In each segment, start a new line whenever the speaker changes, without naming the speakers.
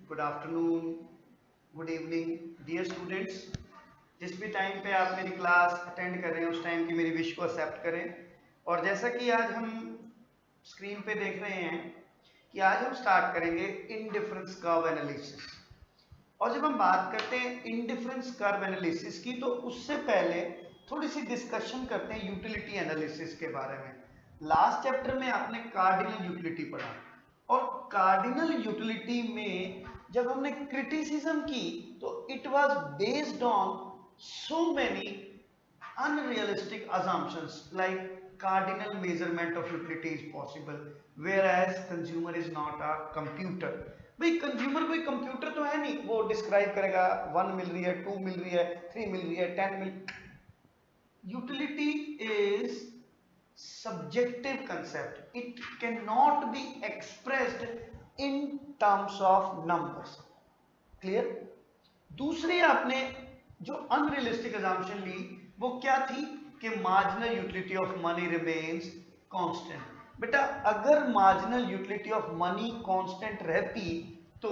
Good afternoon, good evening dear students. जिस भी time पे आप मेरी क्लास अटेंड कर रहे हैं उस टाइम की मेरी विश को एक्सेप्ट करें। और जैसा कि आज हम स्क्रीन पे देख रहे हैं कि आज हम स्टार्ट करेंगे इनडिफरेंस कर्व एनालिसिस। और जब हम बात करते हैं इनडिफरेंस कर्व एनालिसिस की तो उससे पहले थोड़ी सी डिस्कशन करते हैं यूटिलिटी एनालिसिस के बारे में। लास्ट चैप्टर में आपने कार्डिनल यूटिलिटी पढ़ा और कार्डिनल यूटिलिटी में जब हमने क्रिटिसिज्म की तो it was based on so many unrealistic assumptions like cardinal measurement of utility is possible whereas consumer is not a computer। भाई कंज्यूमर कोई कंप्यूटर तो है नहीं, वो डिस्क्राइब करेगा 1 मिल रही है, 2 मिल रही है, 3 मिल रही है, 10 मिल। Utility is subjective concept, it cannot be expressed in terms of numbers। Clear. दूसरी आपने जो अनरियलिस्टिक अजम्पशन ली वो क्या थी कि marginal utility of money remains constant. बेटा अगर marginal utility of money constant रहती तो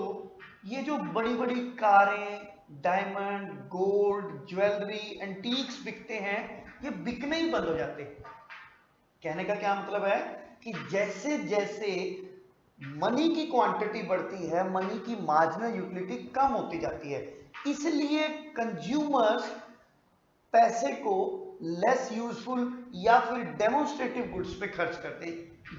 ये जो बड़ी बड़ी कारें, डायमंड, गोल्ड, ज्वेलरी, एंटीक्स बिकते हैं ये बिकने ही बंद हो जाते। कहने का क्या मतलब है कि जैसे जैसे मनी की क्वांटिटी बढ़ती है मनी की मार्जिनल यूटिलिटी कम होती जाती है, इसलिए कंज्यूमर्स पैसे को लेस यूजफुल या फिर डेमोन्स्ट्रेटिव गुड्स पे खर्च करते हैं।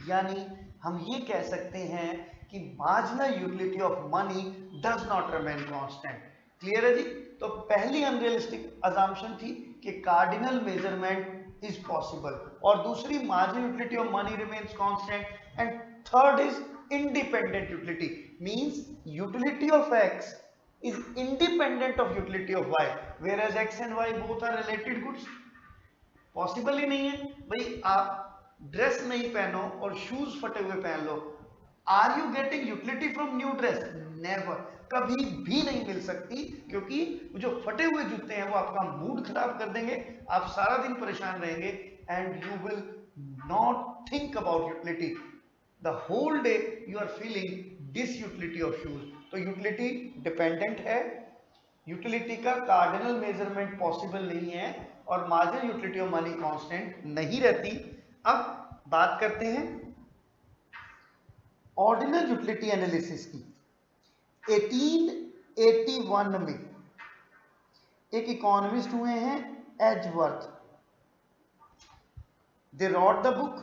यानी हम ये कह सकते हैं कि marginal utility of money does not remain constant. Clear है जी। तो पहली अनरियलिस्टिक अजम्पशन थी कि कार्डिनल मेजरमेंट इज पॉसिबल और दूसरी marginal utility of money remains constant and third is independent utility, means utility of x is independent of utility of y whereas x and y both are related goods। Possible ही नहीं है भाई, आप dress नहीं पहनो और shoes फटे हुए पहन लो। Are you getting utility from new dress? Never, कभी भी नहीं मिल सकती, क्योंकि जो फटे हुए जूते हैं वो आपका मूड खराब कर देंगे, आप सारा दिन परेशान रहेंगे and you will not think about utility. the whole day you are feeling disutility of shoes। तो यूटिलिटी डिपेंडेंट है, यूटिलिटी का कार्डिनल मेजरमेंट पॉसिबल नहीं है और marginal utility of money constant नहीं रहती। अब बात करते हैं ऑर्डिनल यूटिलिटी एनालिसिस की। 1881 में एक इकोनॉमिस्ट हुए हैं Edgeworth, they wrote the book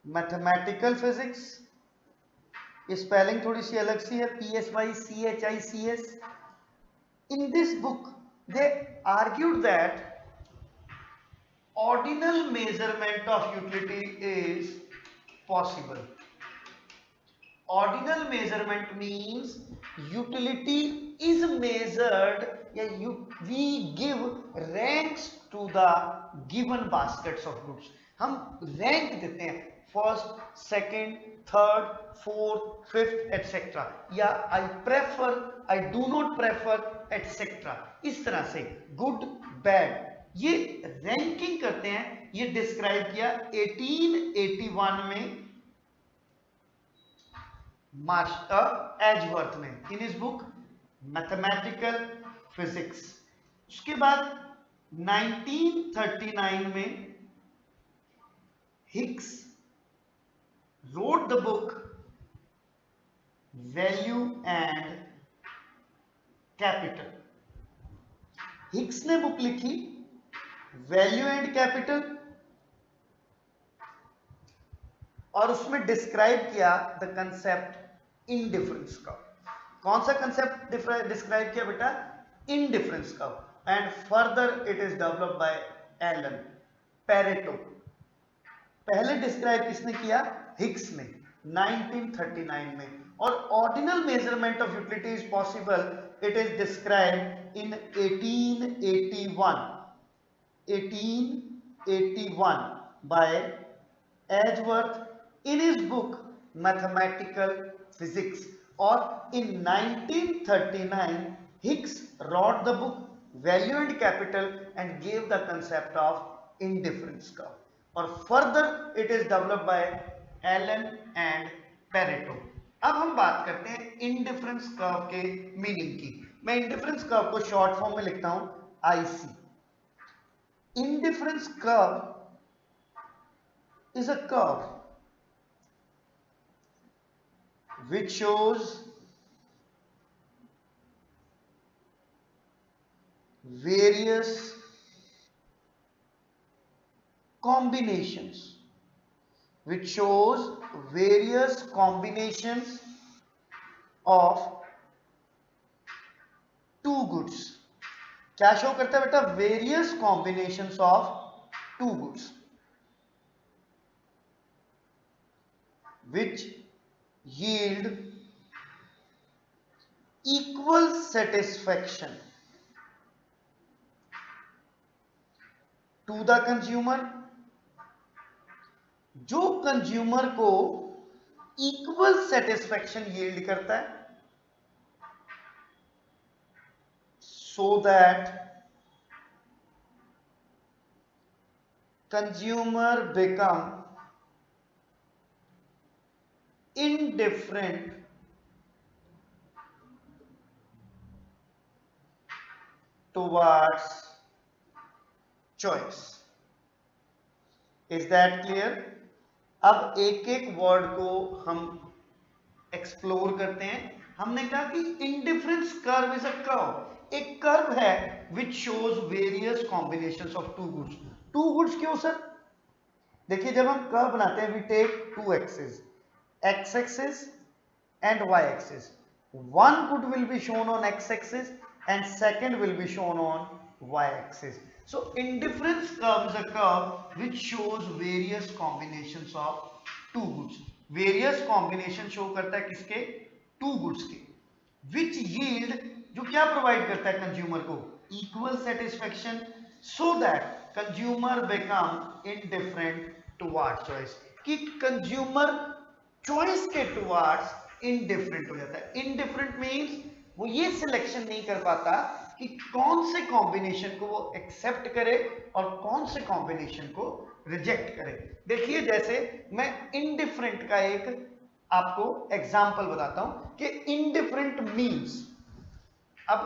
mathematical physics. Spelling थोड़ी सी अलग सी है, PSYCHICS। In this book they argued that ordinal measurement of utility is possible। ordinal measurement means utility is measured या we give ranks to the given baskets of goods। हम rank देते हैं first, second, third, fourth, fifth etcetera, या I prefer, I do not prefer etcetera. इस तरह से good, bad, ये ranking करते हैं। ये डिस्क्राइब किया 1881 में एजवर्थ ने इन इस बुक मैथमेटिकल फिजिक्स। उसके बाद 1939 में Higgs wrote the book Value and Capital। Higgs ने बुक लिखी वैल्यू एंड कैपिटल और उसमें डिस्क्राइब किया द कंसेप्ट इनडिफरेंस का। कौन सा कंसेप्ट डिस्क्राइब किया बेटा? इनडिफरेंस का। And further it is developed by Allen Pareto. पहले डिस्क्राइब किसने किया? हिग्स ने 1939 में। और ordinal measurement of utility is possible, it is described in 1881 by Edgeworth in his book mathematical physics. और in 1939 Hicks wrote the book Value and Capital and gave the concept of indifference curve। और further it is developed by Allen and Pareto. अब हम बात करते हैं indifference curve के meaning की। मैं इंडिफरेंस कर्व को शॉर्ट फॉर्म में लिखता हूं IC. Indifference curve is a curve which shows various combinations of two goods। क्या शो करता है बेटा? Various combinations of two goods which yield equal satisfaction to the consumer। जो कंज्यूमर को इक्वल सेटिस्फेक्शन यील्ड करता है, so that consumer become indifferent towards choice। Is that clear? अब एक एक वर्ड को हम एक्सप्लोर करते हैं। हमने कहा कि indifference curve is a curve, एक कर्व है which shows various combinations of two goods. Two goods क्यों सर? देखिए जब हम कर्व बनाते हैं we take two axis, X axis and Y axis. one good will be shown on x-axis and second will be shown on y-axis। So indifference curve is a curve which shows various combinations of two goods। various combination show करता है किसके? two goods के। which yield, जो क्या provide करता है consumer को? equal satisfaction so that consumer become indifferent towards choice। कि कंज्यूमर चॉइस के टुवार्ड्स इनडिफरेंट हो जाता है। इनडिफरेंट मींस वो ये सिलेक्शन नहीं कर पाता कि कौन से कॉम्बिनेशन को वो एक्सेप्ट करे और कौन से कॉम्बिनेशन को रिजेक्ट करे। देखिए जैसे मैं इनडिफरेंट का एक आपको एग्जांपल बताता हूं कि इनडिफरेंट मींस, अब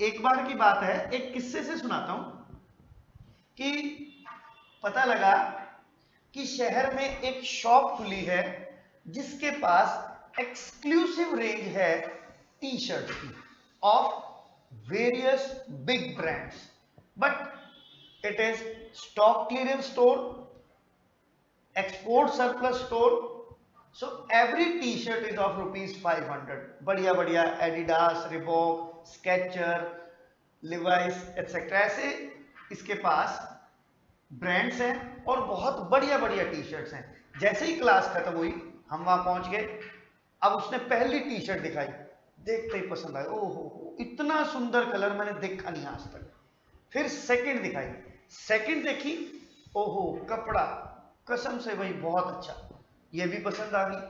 एक बार की बात है, एक किस्से से सुनाता हूं कि पता लगा कि शहर में एक शॉप खुली है जिसके पास एक्सक्लूसिव रेंज है टी शर्ट की of various big brands, but it is stock clearance store, export surplus store. So every T shirt is of ₹500। बढ़िया बढ़िया Adidas, Reebok, sketcher, Levi's etcetera, ऐसे इसके पास ब्रांड्स हैं और बहुत बढ़िया बढ़िया टी शर्ट्स हैं। जैसे ही क्लास खत्म हुई हम वहां पहुंच गए। अब उसने पहली टी शर्ट दिखाई, देखते ही पसंद आया, ओहो इतना सुंदर कलर मैंने देखा नहीं आज तक। फिर सेकंड दिखाई, सेकंड देखी, ओहो कपड़ा कसम से भाई बहुत अच्छा, ये भी पसंद आ गई।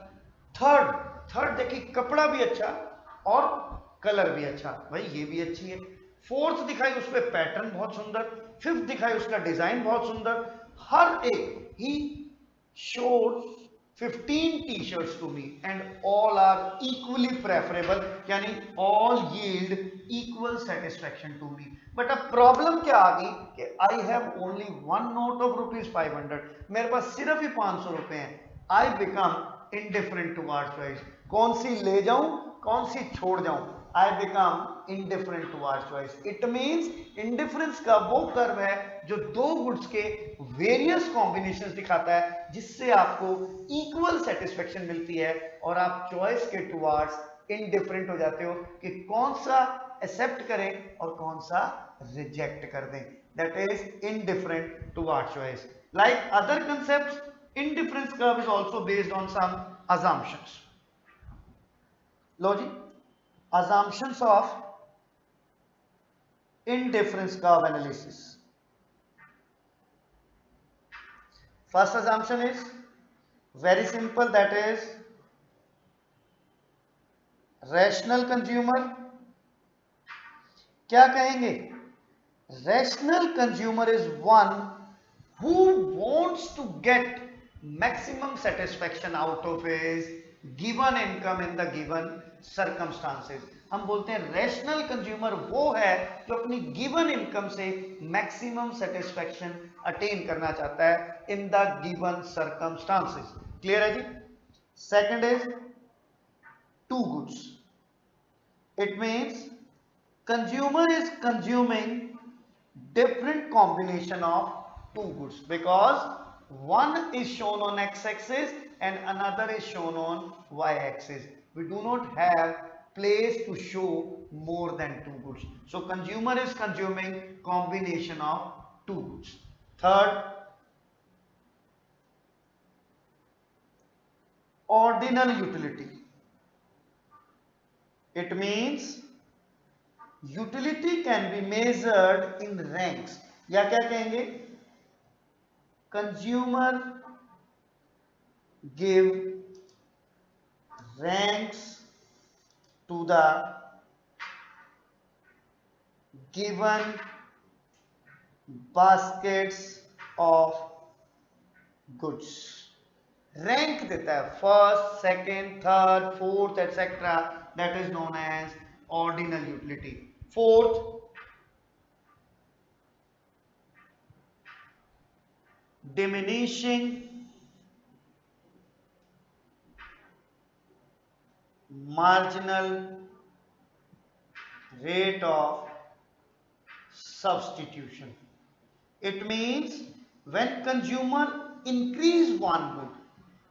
थर्ड देखी, कपड़ा भी अच्छा और कलर भी अच्छा, भाई ये भी अच्छी है। फोर्थ दिखाई, उस पर पैटर्न बहुत सुंदर। फिफ्थ दिखाई, उसका डिजाइन बहुत सुंदर। हर एक he showed 15 t-shirts to me and all are equally preferable, यानी all yield equal satisfaction to me। but अब प्रॉब्लम क्या आ गई कि I have only one note of ₹500, मेरे पास सिर्फ ही 500 रुपए हैं। I become indifferent towards choice, कौन सी ले जाऊं कौन सी छोड़ जाऊं। I become indifferent towards choice। It means indifference का वो कर्व है जो दो गुड्स के वेरियस कॉम्बिनेशंस दिखाता है जिससे आपको इक्वल सेटिस्फेक्शन मिलती है और आप चॉइस के टुवार्ड्स इनडिफरेंट हो जाते हो कि कौन सा एक्सेप्ट करें और कौन सा रिजेक्ट कर दें। That is indifferent towards choice. Like other concepts, indifference curve is also based on some assumptions। लो जी, assumptions of indifference curve analysis। First assumption is very simple, that is rational consumer। क्या कहेंगे? rational consumer is one who wants to get maximum satisfaction out of his given income in the given circumstances. हम बोलते हैं rational consumer वो है जो अपनी given income से मैक्सिमम सेटिस्फैक्शन अटेन करना चाहता है in the given circumstances. Clear है जी. Second is two goods. It means consumer is consuming different combination of two goods because one is shown on x-axis and another is shown on y-axis. We do not have place to show more than two goods. So consumer is consuming combination of two goods. Third, ordinal utility. It means utility can be measured in ranks. या क्या कहेंगे, consumer give ranks to the given baskets of goods. Rank देता है first, second, third, fourth etcetera. That is known as ordinal utility. Fourth, diminishing marginal rate of substitution. It means when consumer increase one good,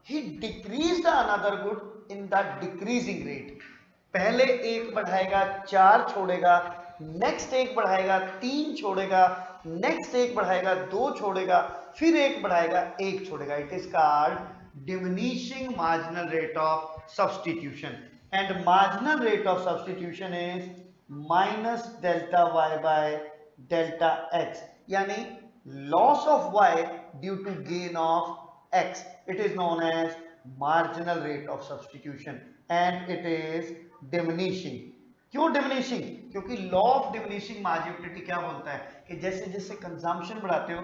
he decreased another good in the decreasing rate. पहले एक बढ़ाएगा, चार छोड़ेगा, next एक बढ़ाएगा, तीन छोड़ेगा, next एक बढ़ाएगा, दो छोड़ेगा, फिर एक बढ़ाएगा, एक छोड़ेगा. It is called diminishing marginal rate of substitution. And marginal rate of substitution is minus delta y by delta x. यानी loss of y due to gain of x. It is known as marginal rate of substitution and it is diminishing. क्यों diminishing? क्योंकि law of diminishing marginal utility क्या बोलता है कि जैसे जैसे consumption बढ़ाते हो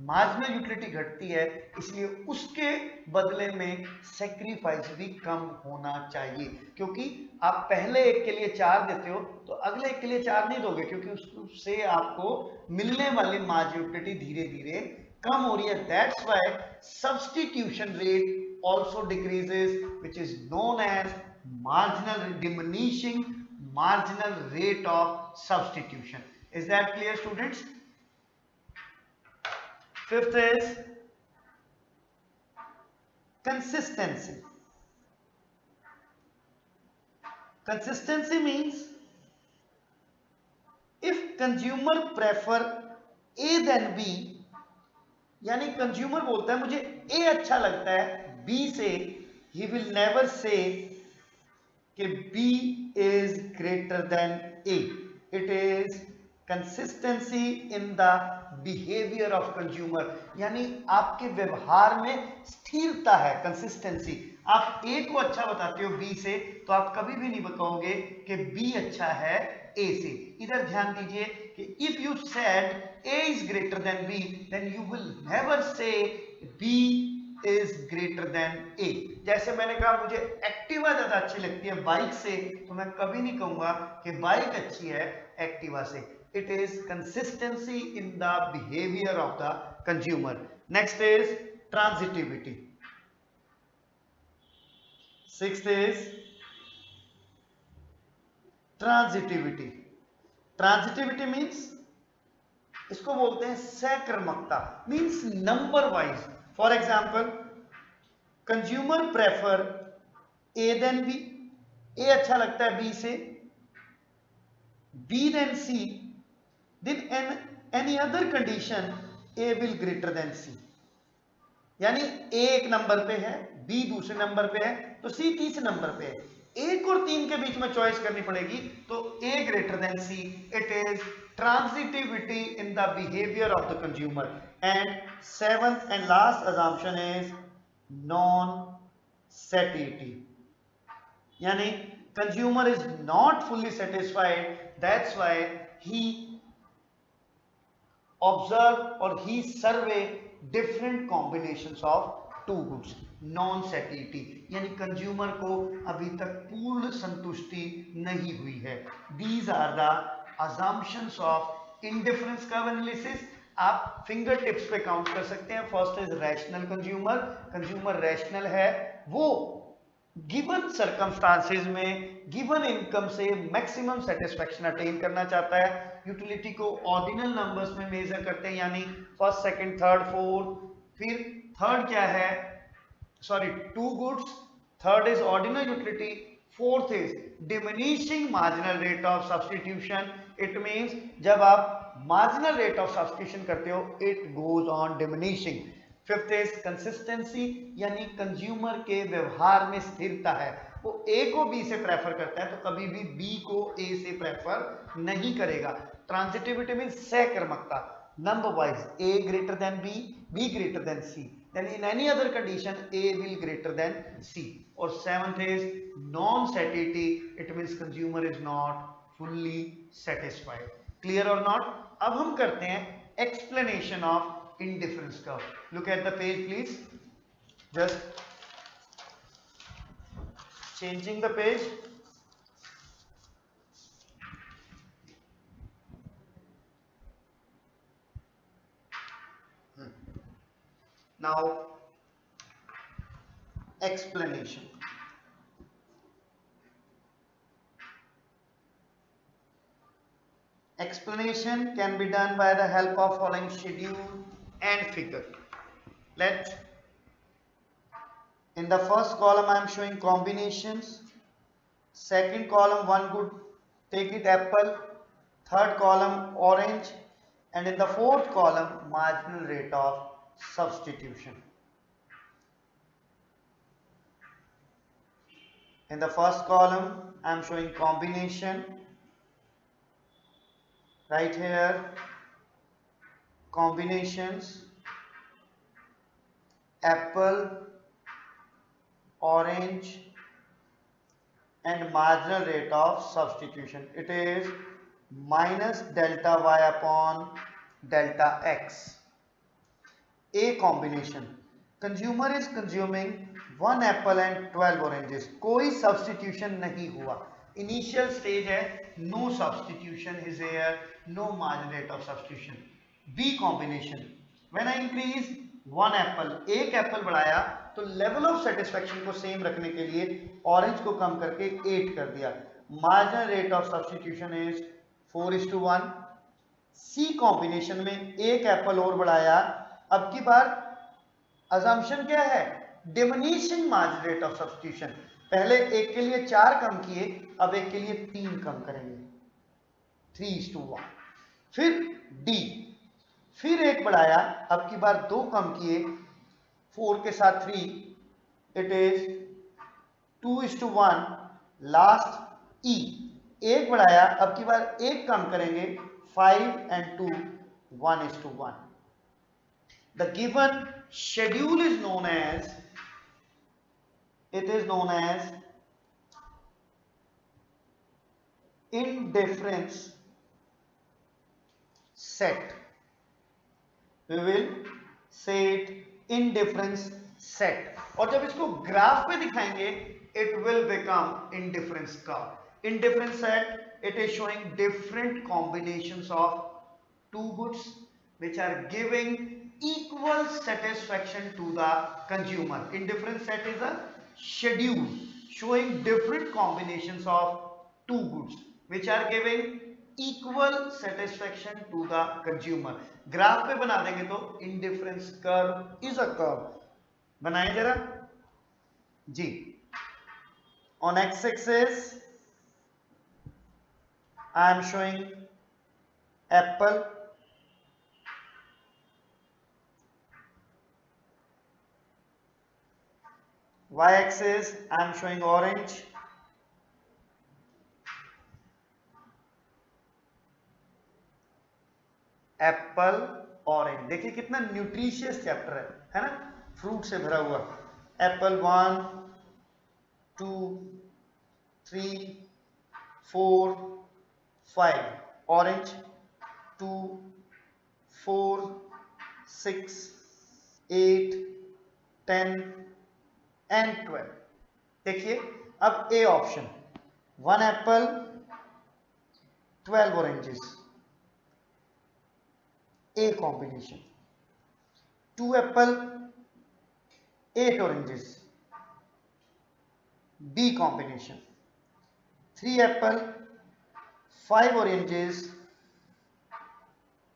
मार्जिनल यूटिलिटी घटती है, इसलिए उसके बदले में सेक्रीफाइस भी कम होना चाहिए. क्योंकि आप पहले एक के लिए चार देते हो तो अगले एक के लिए चार नहीं दोगे, क्योंकि उससे आपको मिलने वाली मार्जिनल यूटिलिटी धीरे धीरे कम हो रही है. That's why substitution rate also decreases, which is known as diminishing marginal rate of substitution. Is that clear, students? Fifth is consistency. Consistency means if consumer prefer A than B, यानी consumer बोलता है मुझे A अच्छा लगता है B से, he will never say कि B is greater than A. It is consistency in the behavior of consumer. यानी आपके व्यवहार में स्थिरता है, कंसिस्टेंसी. आप A को अच्छा बताते हो B से तो आप कभी भी नहीं बताओगे कि B अच्छा है A से. इधर ध्यान दीजिए कि if you said A is greater than B, then you will never say B is greater than A. जैसे मैंने कहा मुझे एक्टिवा ज्यादा अच्छी लगती है बाइक से, तो मैं कभी नहीं कहूंगा कि बाइक अच्छी है एक्टिवा से. It is consistency in the behavior of the consumer. Next is transitivity. Sixth is transitivity. Transitivity means इसको बोलते हैं सक्रमकता. Means number wise. For example consumer prefer A than B. A अच्छा लगता है B से, B than C, then any other condition A will greater than C. यानी A एक नंबर पे है, B दूसरे नंबर पे है, तो C तीसरे नंबर पे है. एक और तीन के बीच में चॉइस करनी पड़ेगी तो A greater than C. It is transitivity in the behavior of the consumer. And seventh and last assumption is non-satiety. Yani consumer is not fully satisfied, that's why he observe or he survey different combinations of two goods, non satiety, यानी consumer को अभी तक पूर्ण संतुष्टि नहीं हुई है। These are the assumptions of indifference curve analysis. आप फिंगर टिप्स पे काउंट कर सकते हैं। First is rational consumer, consumer rational है, वो गिवन सर्कमस्टांसेस में गिवन इनकम से मैक्सिमम सेटिस्फेक्शन अटेन करना चाहता है। यूटिलिटी को ऑर्डिनल नंबर्स में मेजर करते हैं, यानी फर्स्ट, सेकंड, थर्ड, फोर्थ। फिर थर्ड क्या है, sorry, two goods, third is ordinal utility, fourth is diminishing marginal rate of substitution. It means जब आप मार्जिनल रेट ऑफ सब्स्टिट्यूशन करते हो it goes on diminishing. Fifth is consistency, यानी consumer के व्यवहार में स्थिरता है, वो ए को बी से प्रेफर करता है तो कभी भी बी को ए से प्रेफर नहीं करेगा। ट्रांजिटिविटी मीन सहकर्मकता, number wise a greater than b, b greater than c, then in any other condition A will greater than C. और seventh is non-satiety, it means consumer is not fully satisfied. Clear or not? अब हम करते हैं explanation of indifference curve. Look at the page please. Just changing the page. Now explanation. Explanation can be done by the help of following schedule and figure. Let in the first column I am showing combinations, second column one good, take it apple, third column orange, and in the fourth column marginal rate of substitution. In the first column I am showing combination, right here combinations, apple, orange, and marginal rate of substitution. It is minus delta y upon delta x. A combination, consumer is consuming 1 apple and 12 oranges. कोई substitution नहीं हुआ, initial stage है, no substitution is here, no marginal rate of substitution. B combination, when I increase 1 apple, एक Apple बढ़ाया तो level of satisfaction को same रखने के लिए ऑरेंज को कम करके 8 कर दिया, marginal rate of substitution is 4:1. C combination में एक एप्पल और बढ़ाया, अब की बार अजम्पशन क्या है, diminishing marginal rate of substitution, पहले एक के लिए 4 कम किए, अब एक के लिए 3 कम करेंगे, 3:1. फिर डी, फिर एक बढ़ाया, अब की बार 2 कम किए, 4 के साथ 3, इट इज 2:1. लास्ट ई, एक बढ़ाया, अब की बार एक कम करेंगे, 5 and 2, 1:1. The given schedule is known as, it is known as indifference set. We will say it indifference set. और जब इसको ग्राफ पे दिखाएंगे it will become indifference curve. Indifference set, it is showing different combinations of two goods which are giving equal satisfaction to the consumer. Indifference set is a schedule showing different combinations of two goods which are giving equal satisfaction to the consumer. Graph पे बना देंगे तो indifference curve is a curve. बनाए जरा जी. On x-axis I am showing apple, y-axis I am showing orange, Apple orange. देखिए कितना nutritious chapter है ना, फ्रूट से भरा हुआ. Apple 1 2 3 4 5, orange 2 4 6 8, 10 and 12। देखिए अब A option, 1 Apple 12 oranges, a combination. 2 Apple 8 oranges, B combination. 3 apple 5 oranges,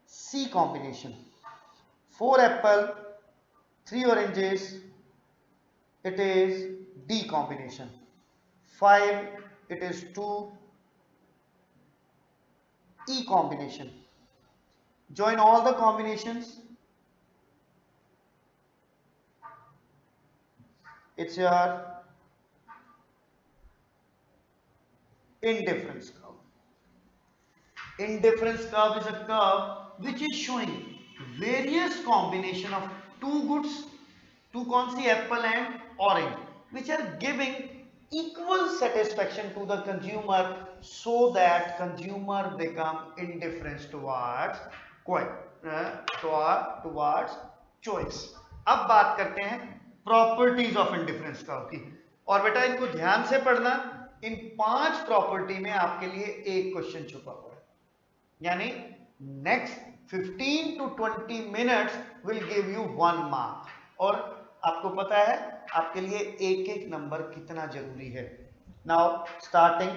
C combination. 4 apple 3 oranges, it is D combination. 5, it is 2, E combination. Join all the combinations, it's your indifference curve. Indifference curve is a curve which is showing various combination of two goods, two कौन सी apple and orange, which are giving equal satisfaction to the consumer so that consumer become indifferent towards choice. अब बात करते हैं properties of indifference curve की, और बेटा इनको ध्यान से पढ़ना। इन 5 प्रॉपर्टी में आपके लिए एक क्वेश्चन छुपा हुआ है, यानी next 15 to 20 minutes will give you 1 mark, और आपको पता है आपके लिए एक एक नंबर कितना जरूरी है। Now starting,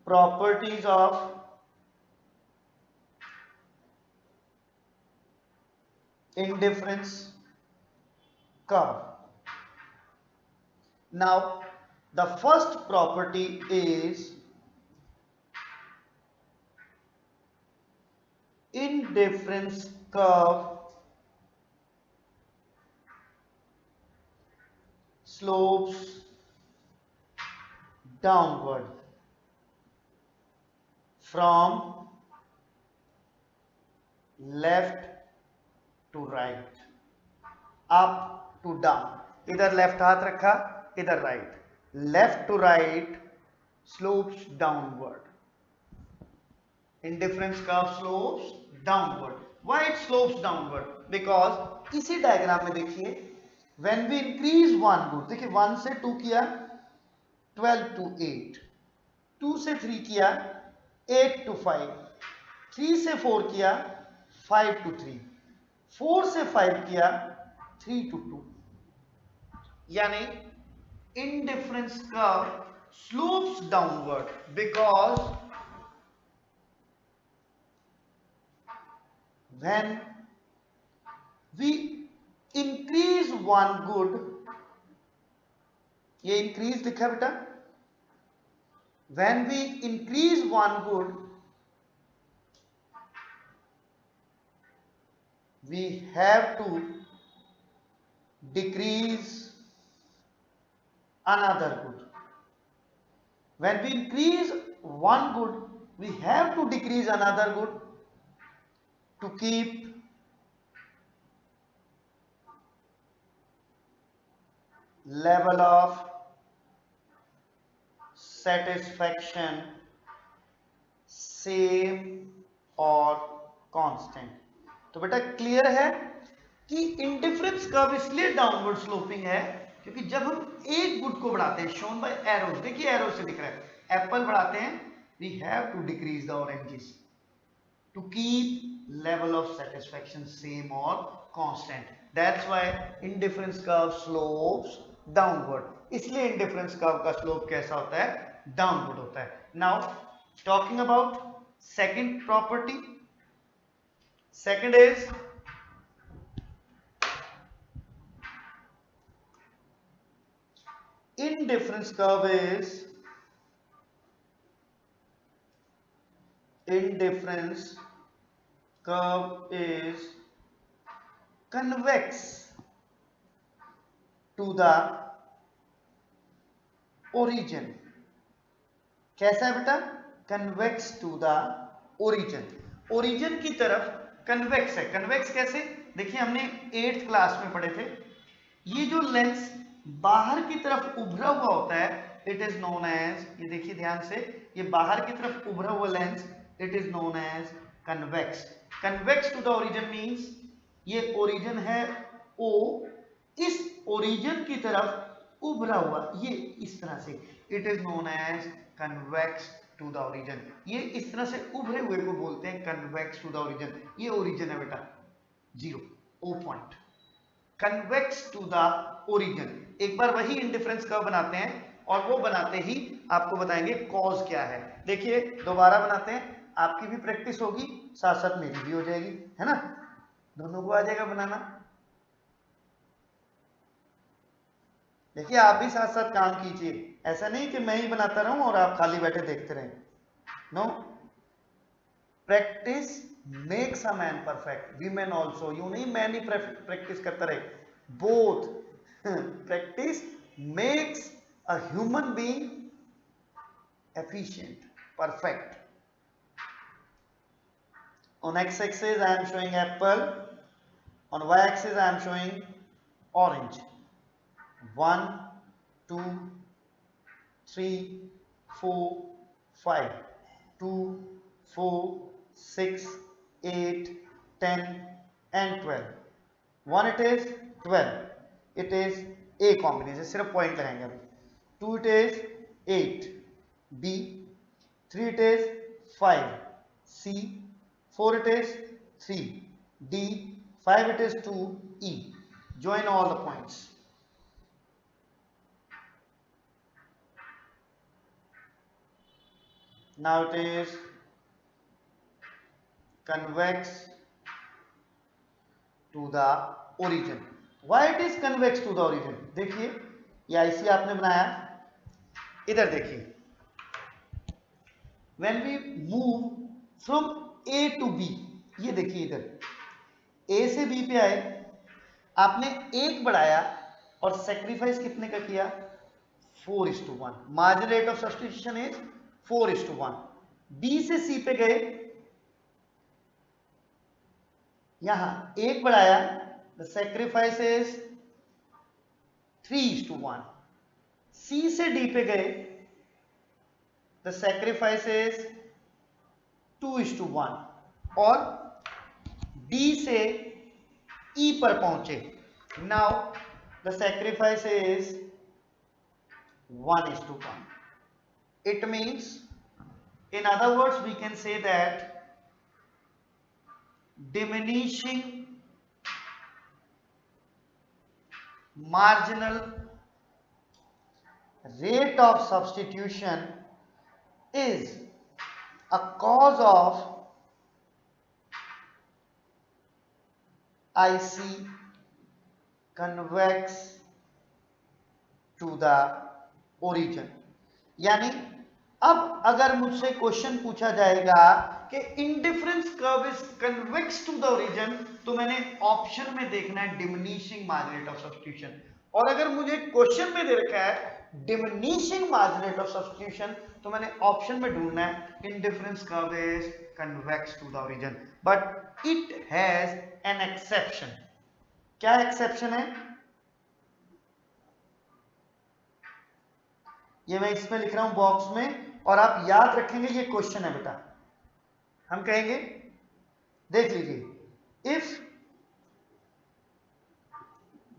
properties of indifference curve. Now the first property is indifference curve slopes downward from left to right, up to down, इधर लेफ्ट हाथ रखा, इधर right, left to right slopes downward. Indifference curve slopes downward. Why it slopes downward? Because इसी diagram में देखिए, when we increase one good, देखिए 1 से 2 किया 12 to 8, 2 से 3 किया 8 to 5, 3 से 4 किया 5 to 3, 4 से 5 किया 3 to 2, यानी indifference curve slopes downward because when we increase one good, ये increase लिखा बेटा, when we increase one good we have to decrease another good. When we increase one good we have to decrease another good to keep level of satisfaction same और constant. तो बेटा clear है कि indifference curve इसलिए downward sloping है क्योंकि जब हम एक गुड को बढ़ाते हैं, शोन बाय एरोज, देखिए एरो से दिख रहा है, एप्पल बढ़ाते हैं, we have to decrease the oranges to keep level of satisfaction same और constant. That's why indifference curve slopes downward. इसलिए इंडिफरेंस कर्व का स्लोप कैसा होता है? डाउनवर्ड होता है। Now talking about second property, second is indifference curve is convex to the origin। कैसा है बेटा? convex to the origin, origin की तरफ कन्वेक्स है। कन्वेक्स कैसे? देखिए हमने 8th क्लास में पढ़े थे, ये जो लेंस बाहर की तरफ उभरा हुआ होता है इट इज नोन एज, ये देखिए ध्यान से, ये बाहर की तरफ उभरा हुआ lens it is known as convex. Convex to the origin means ये ओरिजिन है O, इस ओरिजिन की तरफ उभरा हुआ, ये इस तरह से, it is known as convex to the origin. ये इस तरह से उभरे हुए को बोलते हैं कन्वेक्स टू द ओरिजिन। ये ओरिजिन है बेटा, 0 O point, convex to the origin. एक बार वही इंडिफरेंस कर्व बनाते हैं और वो बनाते ही आपको बताएंगे कॉज क्या है। देखिए दोबारा बनाते हैं, आपकी भी प्रैक्टिस होगी, साथ साथ मेरी भी हो जाएगी, है ना, दोनों को आ जाएगा बनाना। देखिए आप भी साथ साथ काम कीजिए, ऐसा नहीं कि मैं ही बनाता रहूं और आप खाली बैठे देखते रहें। No, practice makes a man perfect, women also. यू नहीं मैन ही प्रैक्टिस करता रहे, both. Practice makes a human being efficient, perfect. On x-axis I am showing apple, on y-axis I am showing orange. 1 2 3 4 5 2 4 6 8 10 and 12. 1 it is 12, it is A combination, सिर्फ point लगाएंगे अभी। 2 it is 8 B, 3 it is 5 C, 4 it is 3 D, 5 it is 2 E. Join all the points. Now it is convex to the origin. Why it is convex to the origin? देखिए ये IC आपने बनाया, इधर देखिए, when we move from A to B, ये देखिए इधर A से B पे आए, आपने एक बढ़ाया और सेक्रीफाइस कितने का किया, 4:1। Marginal rate of substitution is 4:1। B से C पे गए, यहां एक बढ़ाया, द सेक्रीफाइस इज 3:1। C से D पे गए, द सेक्रीफाइस इज 2:1। और D से E पर पहुंचे, now the sacrifice is 1:1. It means, in other words, we can say that diminishing marginal rate of substitution is a cause of IC convex to the origin. यानी अब अगर मुझसे question पूछा जाएगा कि indifference curve is convex to the origin, तो मैंने option में देखना है diminishing margin rate of substitution. और अगर मुझे क्वेश्चन में दे रखा है diminishing margin rate of substitution, तो मैंने ऑप्शन में ढूंढना है indifference curve is convex to the origin. But it has an exception. क्या एक्सेप्शन है? ये मैं इसमें लिख रहा हूं बॉक्स में, और आप याद रखेंगे ये क्वेश्चन है बेटा। हम कहेंगे, देख लीजिए, if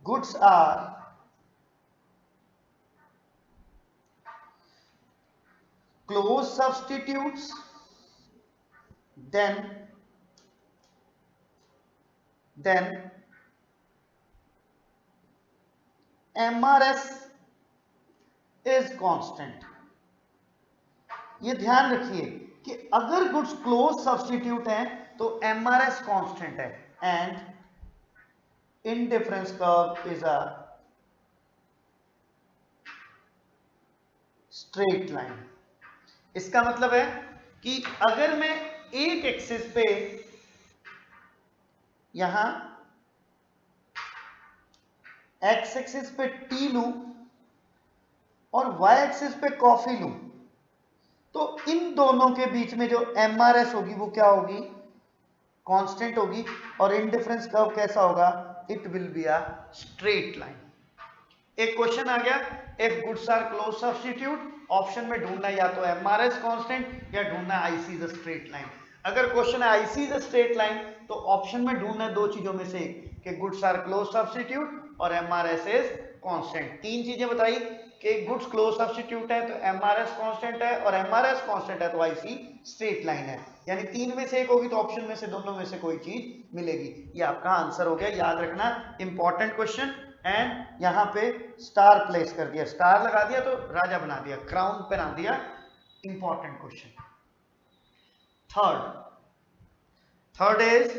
goods are close substitutes, then MRS is constant। ये ध्यान रखिए कि अगर गुड्स क्लोज सब्स्टिट्यूट हैं तो MRS कांस्टेंट है, and indifference curve is a straight line. इसका मतलब है कि अगर मैं एक एक्सिस पे यहां एक्स एक्सिस पे टी लूं और वाई एक्सिस पे कॉफी लूं, तो इन दोनों के बीच में जो MRS होगी वो क्या होगी? कांस्टेंट होगी। और इंडिफरेंस कर्व कैसा होगा? It will be a straight line. एक क्वेश्चन आ गया, if goods are close substitute, option में ढूंढना या तो MRS कांस्टेंट या ढूंढना IC is a straight line. अगर क्वेश्चन है IC is a straight line तो ऑप्शन में ढूंढना है दो चीजों में से एक कि गुड्स आर क्लोज सब्स्टिट्यूट और एमआरएस इज कांस्टेंट। तीन चीजें बताई कि गुड्स क्लोज सब्स्टिट्यूट है तो एमआरएस कांस्टेंट है और एमआरएस कांस्टेंट है तो आईसी स्ट्रेट लाइन है। यानी तीन में से एक होगी तो ऑप्शन में से दोनों में से कोई चीज मिलेगी। ये आपका आंसर हो गया, याद रखना, इंपॉर्टेंट क्वेश्चन। एंड यहाँ पे स्टार प्लेस कर दिया, स्टार लगा दिया तो राजा बना दिया, क्राउन पहना दिया, important question. Third is,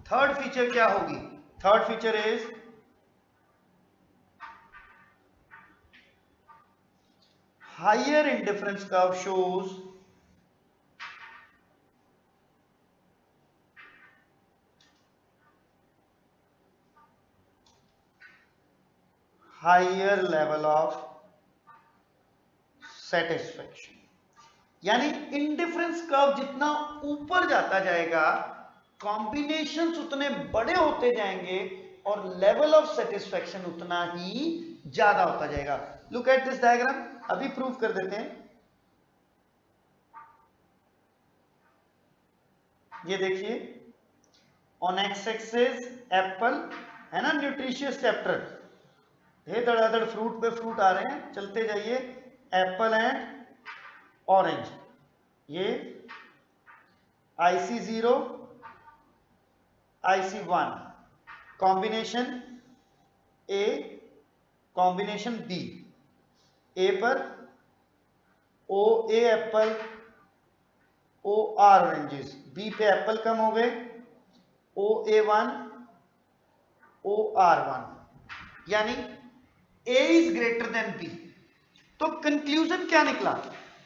third feature क्या होगी? Third feature is higher indifference curve shows higher level of satisfaction. यानी इंडिफरेंस कर्व जितना ऊपर जाता जाएगा कॉम्बिनेशंस उतने बड़े होते जाएंगे और लेवल ऑफ सेटिस्फेक्शन उतना ही ज्यादा होता जाएगा। लुक एट दिस डायग्राम, अभी प्रूव कर देते हैं। ये देखिए, ऑन एक्स एक्सिस एप्पल है ना, न्यूट्रिशियस चैप्टर, ये धड़ाधड़ फ्रूट पे फ्रूट आ रहे हैं, चलते जाइए, एप्पल एंड ऑरेंज, ये IC0 IC1 combination a combination b, a पर OA apple OR oranges, b पे एप्पल कम हो गए, OA1 OR1, यानी A is greater than B। तो कंक्लूजन क्या निकला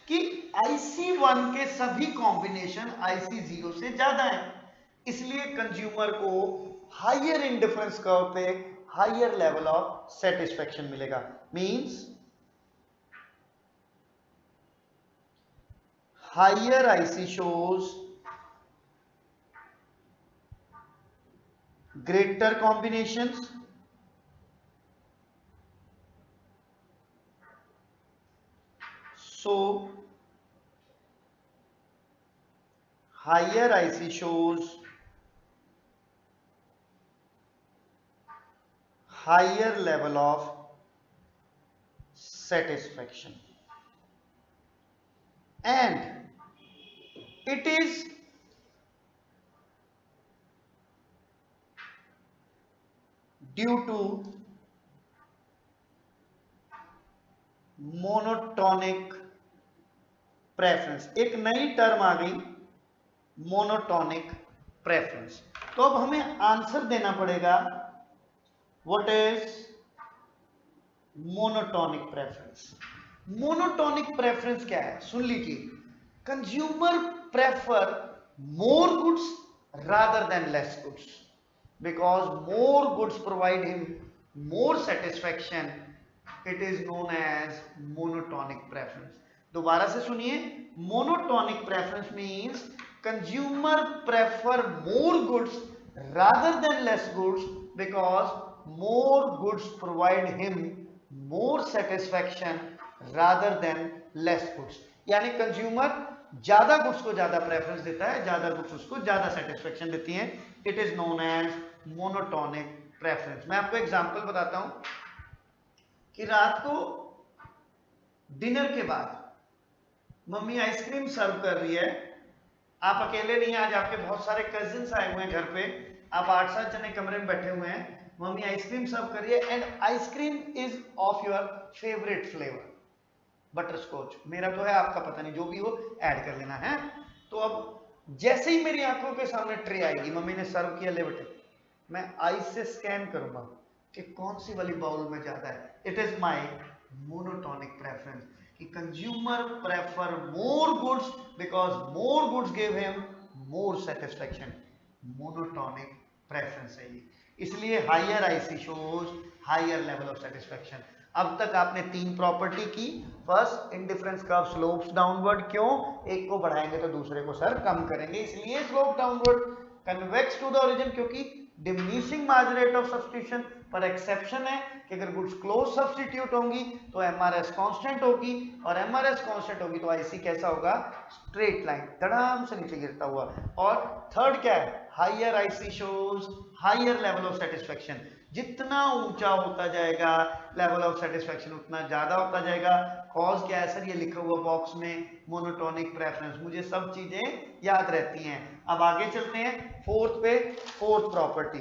कि IC1 के सभी कॉम्बिनेशन IC0 से ज्यादा है, इसलिए कंज्यूमर को हायर इंडिफरेंस कर्व पे हायर लेवल ऑफ सेटिस्फेक्शन मिलेगा। Means higher IC shows greater combinations, so higher IC shows higher level of satisfaction, and it is due to monotonic preference. एक नई term आ गई, मोनोटॉनिक प्रेफरेंस। तो अब हमें answer देना पड़ेगा, what is monotonic preference. Monotonic preference क्या है, सुन लीजिए, consumer prefer more goods rather than less goods because more goods provide him more satisfaction, it is known as monotonic preference। दोबारा से सुनिए, monotonic preference means consumer prefer more goods rather than less goods because more goods provide him more satisfaction rather than less goods। यानी consumer ज्यादा goods को ज्यादा preference देता है, ज्यादा गुड्स उसको ज्यादा सेटिस्फेक्शन देती हैं, it is known as monotonic preference. मैं आपको एग्जांपल बताता हूं कि रात को डिनर के बाद मम्मी आइसक्रीम सर्व कर रही है, आप अकेले नहीं, आज आपके बहुत सारे कजिन्स आए हुए हैं घर पे, आप 8-7 जने कमरे में बैठे हुए हैं, मम्मी आइसक्रीम सर्व कर रही है and ice cream is of your favourite flavour, butterscotch, मेरा तो है, आपका पता नहीं, जो भी हो ऐड कर लेना है। तो अब जैसे ही मेरी आंखों के सामने ट्रे आएगी, मम्मी ने सर्व किया, ले बेटे, मैं आई से स्कैन करूंगा कि कौन सी वाली बाउल में ज्यादा है। It is my monotonic preference कि consumer prefer more goods because more goods give him more satisfaction. Monotonic preference है ये, इसलिए higher IC shows higher level of satisfaction. अब तक आपने तीन प्रॉपर्टी की, first indifference curve slopes downward, क्यों, एक को बढ़ाएंगे तो दूसरे को सर कम करेंगे, इसलिए slope downward. Convex to the origin क्योंकि diminishing margin rate of substitution, पर एक्सेप्शन है कि अगर गुड्स क्लोज सब्स्टिट्यूट होंगी तो एमआरएस कांस्टेंट होगी, और एमआरएस कांस्टेंट होगी तो आईसी कैसा होगा, स्ट्रेट लाइन, धड़ाम से नीचे गिरता हुआ। और थर्ड क्या है, higher IC shows higher level of satisfaction, जितना ऊंचा होता जाएगा लेवल ऑफ सेटिस्फेक्शन उतना ज्यादा होता जाएगा। कॉज क्या है सर, ये लिखा हुआ बॉक्स में मोनोटोनिक प्रेफरेंस, मुझे सब चीजें याद रहती हैं। अब आगे चलते हैं फोर्थ पे, फोर्थ प्रॉपर्टी।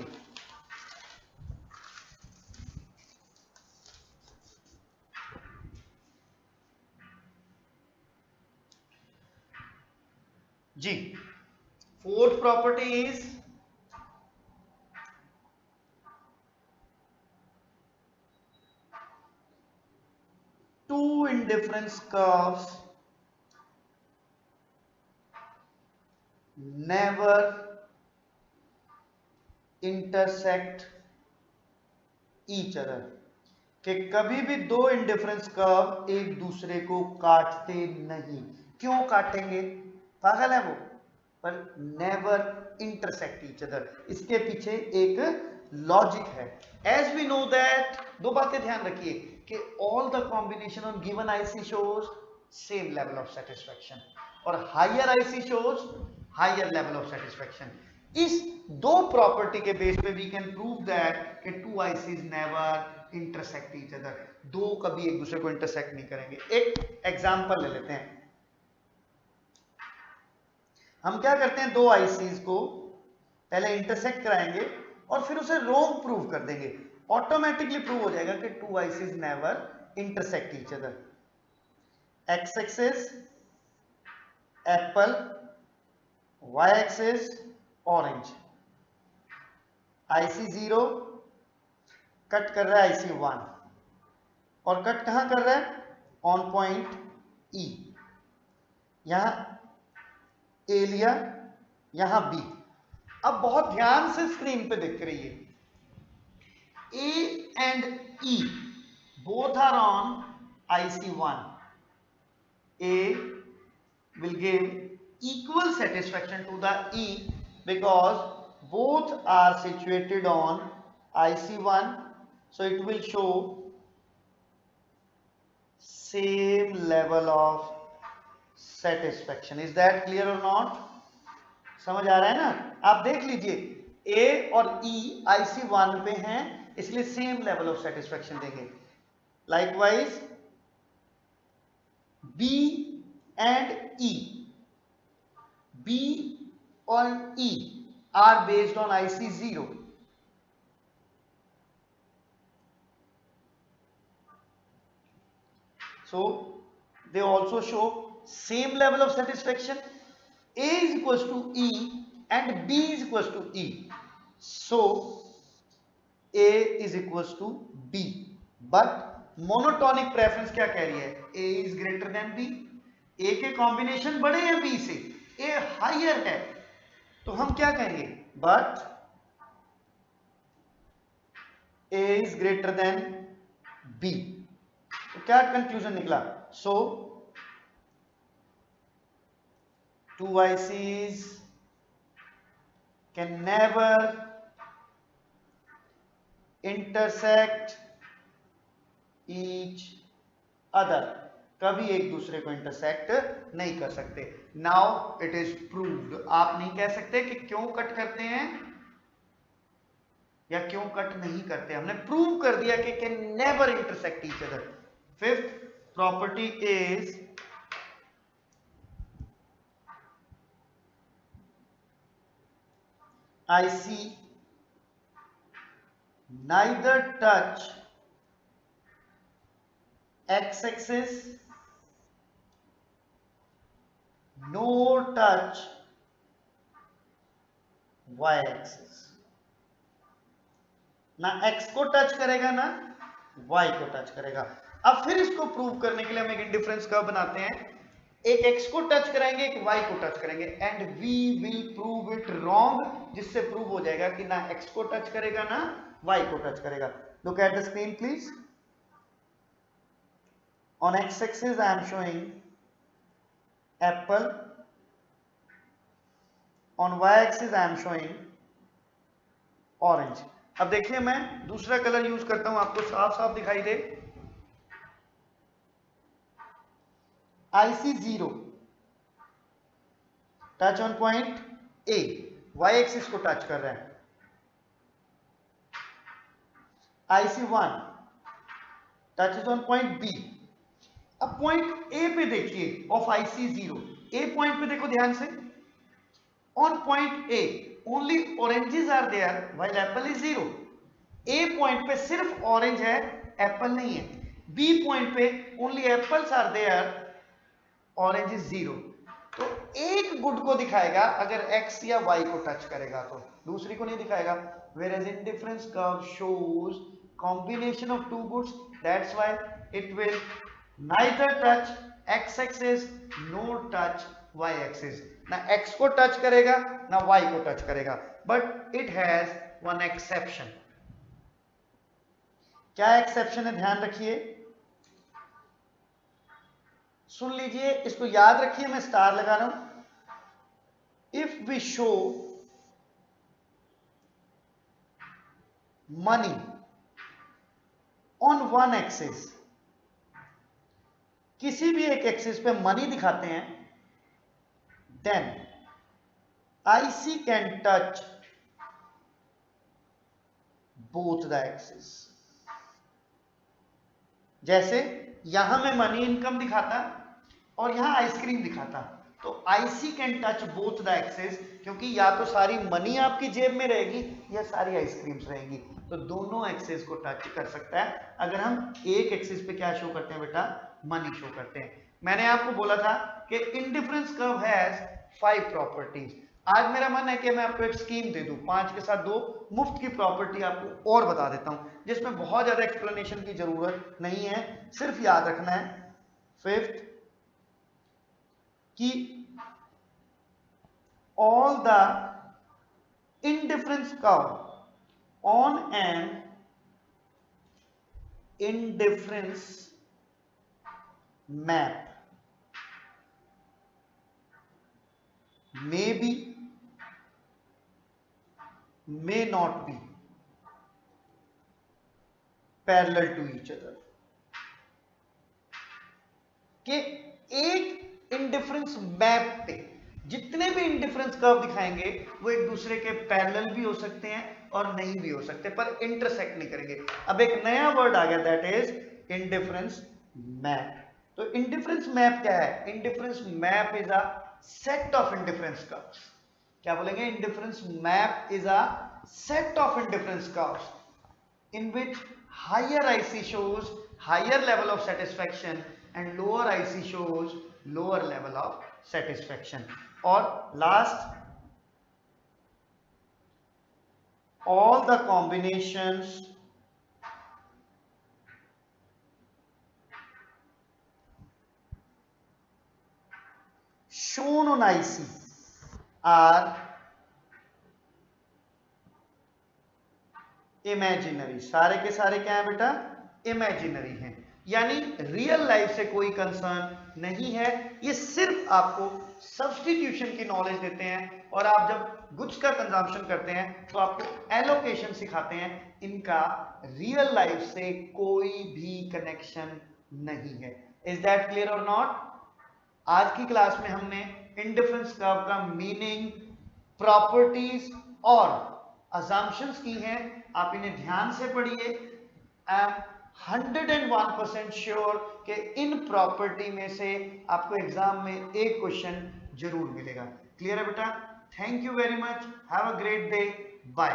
जी, fourth property is two indifference curves never intersect each other, कि कभी भी दो इंडिफरेंस कर्व एक दूसरे को काटते नहीं। क्यों काटेंगे, पागल है वो, पर नेवर इंटरसेक्ट ईच अदर, इसके पीछे एक लॉजिक है। एज वी नो दैट, दो बातें ध्यान रखिए कि all the combination on given IC shows same level of satisfaction, और higher IC shows higher level of satisfaction. इस दो प्रॉपर्टी के बेस पे वी कैन प्रूव दैट कि two ICs never intersect each other, दो कभी एक दूसरे को इंटरसेक्ट नहीं करेंगे। एक एग्जांपल ले लेते हैं। हम क्या करते हैं, दो आईसीज को पहले इंटरसेक्ट कराएंगे और फिर उसे रोंग प्रूव कर देंगे, ऑटोमेटिकली प्रूव हो जाएगा कि two ICs never intersect each other. X axis apple, Y axis orange, IC 0 cut कर रहा है आईसी 1, और कट कहां कर रहा है, ऑन पॉइंट ई, यहां ए लिया, यहां बी। अब बहुत ध्यान से स्क्रीन पे देख रही है, A and E both are on IC 1, A will give equal satisfaction to the E because both are situated on IC1, so it will show same level of satisfaction. Is that clear or not? समझ आ रहा है ना, आप देख लीजिए A और E IC1 पे हैं इसलिए सेम लेवल ऑफ सेटिस्फेक्शन देंगे। Likewise B and E, B and E are based on IC0. So they also show same level of satisfaction. A is equals to E and B is equals to E. So A is equals to B. But monotonic preference क्या कह रही है, A is greater than B. A के combination बड़े हैं B से, A higher है, तो हम क्या कहेंगे, but A is greater than B. तो क्या कंक्लूजन निकला, सो two ICs can never intersect each other, कभी एक दूसरे को इंटरसेक्ट नहीं कर सकते। नाउ इट इज प्रूव्ड, आप नहीं कह सकते कि क्यों कट करते हैं या क्यों कट नहीं करते, हमने प्रूव कर दिया कि can never intersect each other. Fifth property is IC neither touch x-axis nor touch y-axis, ना x को टच करेगा ना y को टच करेगा। अब फिर इसको प्रूव करने के लिए हम एक इंडिफरेंस कर्व बनाते हैं, एक x को टच कराएंगे एक y को टच करेंगे, and we will prove it wrong, जिससे प्रूव हो जाएगा कि ना x को टच करेगा ना y को टच करेगा। Look at the screen please. On x-axis I am showing apple, on y-axis I am showing orange. अब देखिए मैं दूसरा कलर यूज करता हूं, आपको साफ साफ दिखाई दे। IC0 touch on point A, Y axis को टच कर रहा है। IC1 touches on point B. अब पॉइंट ए पे देखिए ऑफ IC0, ए पॉइंट पे देखो ध्यान से, on point A only oranges are there while apple is 0। A point पे सिर्फ ऑरेंज है, एप्पल नहीं है। बी पॉइंट पे only apples are there, orange is 0। तो एक गुड को दिखाएगा अगर एक्स या वाई को टच करेगा, तो दूसरी को नहीं दिखाएगा। whereas indifference curve shows combination of two goods, that's why it will neither touch x axis nor touch y axis। ना x को टच करेगा ना y को टच करेगा, but it has one exception। क्या एक्सेप्शन है, ध्यान रखिए, सुन लीजिए, इसको याद रखिए, मैं स्टार लगा रहा हूं। If we show money on one axis, किसी भी एक एक्सिस पे मनी दिखाते हैं, then IC can touch both the axis. जैसे यहां मैं मनी इनकम दिखाता और यहां आइसक्रीम दिखाता, तो IC can touch both the axis, क्योंकि या तो सारी मनी आपकी जेब में रहेगी या सारी आइसक्रीम्स रहेंगी, तो दोनों एक्सिस को टच कर सकता है। अगर हम एक एक्सिस पे क्या शो करते हैं बेटा, मनी शो करते हैं। मैंने आपको बोला था कि इंडिफरेंस कर्व हैज 5 प्रॉपर्टीज। आज मेरा मन है कि मैं आपको एक स्कीम दे दूं, 5 के साथ 2 मुफ्त की प्रॉपर्टी आपको और बता देता हूं, जिसमें बहुत ज्यादा एक्सप्लेनेशन की जरूरत नहीं है, सिर्फ याद रखना है। फिफ्थ कि all the indifference curve on an indifference map may be, may not be parallel to each other। कि एक इंडिफरेंस मैप पे जितने भी इंडिफरेंस कर्व दिखाएंगे वो एक दूसरे के पैरेलल भी हो सकते हैं और नहीं भी हो सकते, पर इंटरसेक्ट नहीं करेंगे। अब एक नया वर्ड आ गया, दैट इज इंडिफरेंस मैप। तो इंडिफरेंस मैप क्या है, indifference map is a set of indifference curves. क्या बोलेंगे, indifference map is a set of indifference curves in which higher IC shows higher level of satisfaction and lower IC shows lower level of satisfaction। और last, all the combinations shown on IC are imaginary. सारे के सारे क्या है बेटा, imaginary हैं, यानी real life से कोई कंसर्न नहीं है। ये सिर्फ आपको सब्स्टिट्यूशन की नॉलेज देते हैं, और आप जब गुड्स का कंजम्पशन करते हैं तो आपको एलोकेशन सिखाते हैं। इनका रियल लाइफ से कोई भी कनेक्शन नहीं है। इज दैट क्लियर और नॉट? आज की क्लास में हमने इंडिफरेंस कर्व का मीनिंग, प्रॉपर्टीज और असम्पशंस की हैं। आप इन्हें ध्यान से पढ़िए। आई एम 101% श्योर कि इन प्रॉपर्टी में से आपको एग्जाम में एक क्वेश्चन जरूर मिलेगा। क्लियर है बेटा? Thank you very much, have a great day, bye.